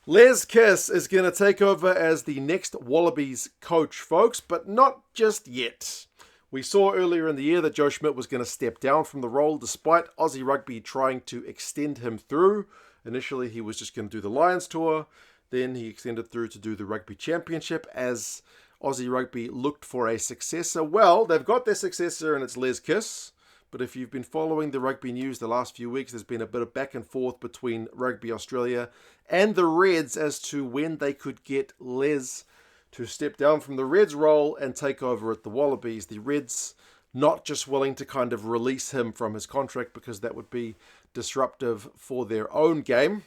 Les Kiss is going to take over as the next Wallabies coach, folks, but not just yet. We saw earlier in the year that Joe Schmidt was going to step down from the role despite Aussie Rugby trying to extend him through. Initially, he was just going to do the Lions tour. Then he extended through to do the Rugby Championship as Aussie Rugby looked for a successor. Well, they've got their successor and it's Les Kiss. But if you've been following the rugby news the last few weeks, there's been a bit of back and forth between Rugby Australia and the Reds as to when they could get Les to step down from the Reds role and take over at the Wallabies. The Reds not just willing to kind of release him from his contract because that would be disruptive for their own game.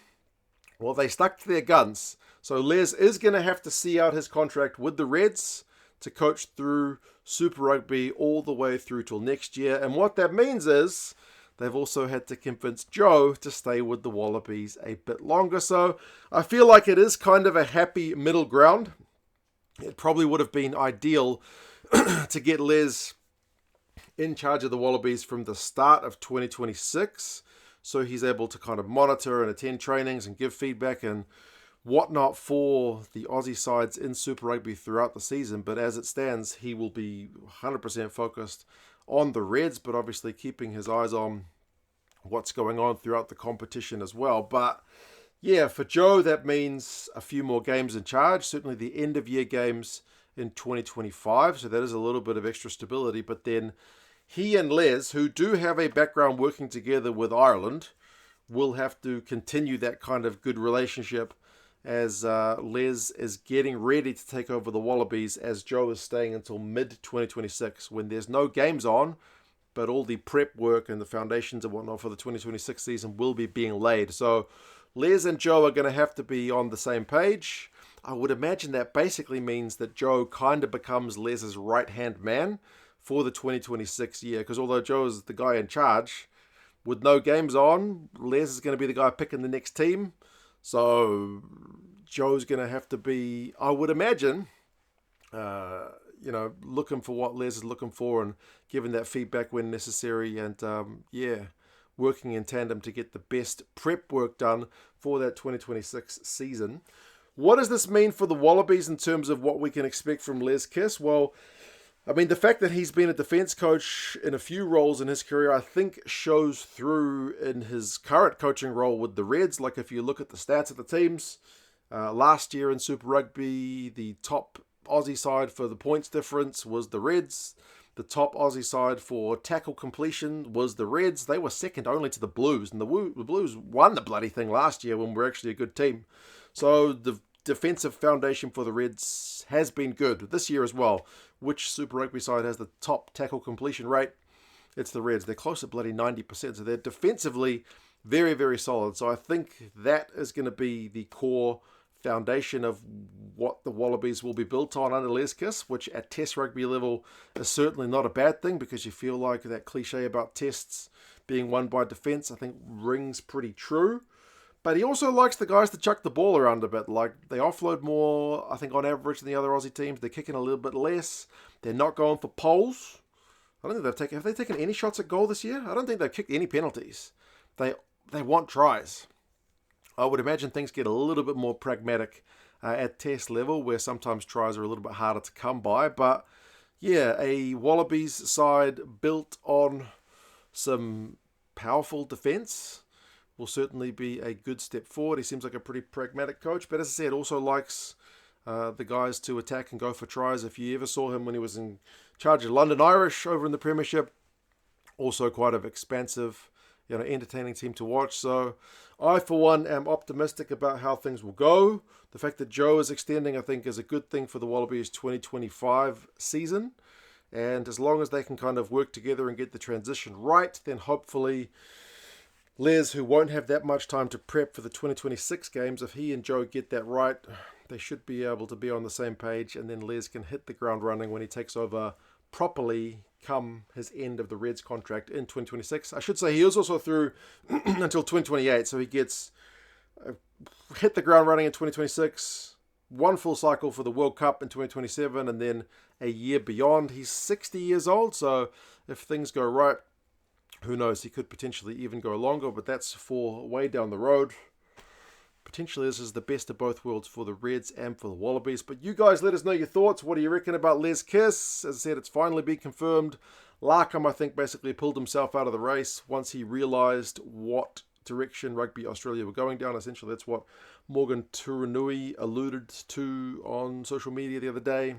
Well, they stuck to their guns. So Les is going to have to see out his contract with the Reds to coach through Super Rugby all the way through till next year. And what that means is they've also had to convince Joe to stay with the Wallabies a bit longer. So I feel like it is kind of a happy middle ground. It probably would have been ideal to get Les in charge of the Wallabies from the start of 2026. So he's able to kind of monitor and attend trainings and give feedback and whatnot for the Aussie sides in Super Rugby throughout the season. But as it stands, he will be 100% focused on the Reds, but obviously keeping his eyes on what's going on throughout the competition as well. But yeah, for Joe, that means a few more games in charge, certainly the end of year games in 2025. So that is a little bit of extra stability. But then he and Les, who do have a background working together with Ireland, will have to continue that kind of good relationship as Les is getting ready to take over the Wallabies as Joe is staying until mid-2026 when there's no games on, but all the prep work and the foundations and whatnot for the 2026 season will be being laid. So Les and Joe are going to have to be on the same page. I would imagine that basically means that Joe kind of becomes Les's right-hand man for the 2026 year, because although Joe is the guy in charge, with no games on, Les is going to be the guy picking the next team. So Joe's going to have to be, I would imagine, looking for what Les is looking for and giving that feedback when necessary and, working in tandem to get the best prep work done for that 2026 season. What does this mean for the Wallabies in terms of what we can expect from Les Kiss? Well, I mean, the fact that he's been a defence coach in a few roles in his career, I think shows through in his current coaching role with the Reds. Like if you look at the stats of the teams, last year in Super Rugby, the top Aussie side for the points difference was the Reds. The top Aussie side for tackle completion was the Reds. They were second only to the Blues. And the Blues won the bloody thing last year when we were actually a good team. So the defensive foundation for the Reds has been good this year as well. Which Super Rugby side has the top tackle completion rate? It's the Reds. They're close to bloody 90%. So they're defensively very, very solid. So I think that is going to be the core foundation of what the Wallabies will be built on under Les Kiss, which at Test rugby level is certainly not a bad thing because you feel like that cliche about tests being won by defence, I think rings pretty true. But he also likes the guys to chuck the ball around a bit. Like, they offload more, I think, on average than the other Aussie teams. They're kicking a little bit less. They're not going for poles. I don't think have they taken any shots at goal this year? I don't think they've kicked any penalties. They want tries. I would imagine things get a little bit more pragmatic at Test level, where sometimes tries are a little bit harder to come by. But, yeah, a Wallabies side built on some powerful defence will certainly be a good step forward. He seems like a pretty pragmatic coach, but as I said, also likes the guys to attack and go for tries. If you ever saw him when he was in charge of London Irish over in the Premiership, also quite an expansive, entertaining team to watch. So I, for one, am optimistic about how things will go. The fact that Joe is extending, I think, is a good thing for the Wallabies 2025 season. And as long as they can kind of work together and get the transition right, then hopefully Les, who won't have that much time to prep for the 2026 games, if he and Joe get that right, they should be able to be on the same page, and then Les can hit the ground running when he takes over properly come his end of the Reds contract in 2026. I should say he is also through until 2028, so he gets hit the ground running in 2026, one full cycle for the World Cup in 2027, and then a year beyond. He's 60 years old, so if things go right, who knows, he could potentially even go longer, but that's for way down the road. potentially this is the best of both worlds for the Reds and for the Wallabies. But you guys let us know your thoughts. What do you reckon about Les Kiss? As I said, it's finally been confirmed. Larkham, I think, basically pulled himself out of the race once he realised what direction Rugby Australia were going down. Essentially, that's what Morgan Turanui alluded to on social media the other day.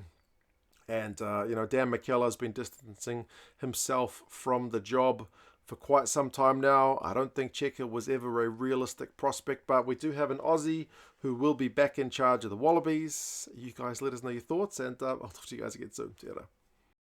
And, Dan McKellar has been distancing himself from the job for quite some time now. I don't think Cheika was ever a realistic prospect, but we do have an Aussie who will be back in charge of the Wallabies. You guys let us know your thoughts, and I'll talk to you guys again soon. See you later.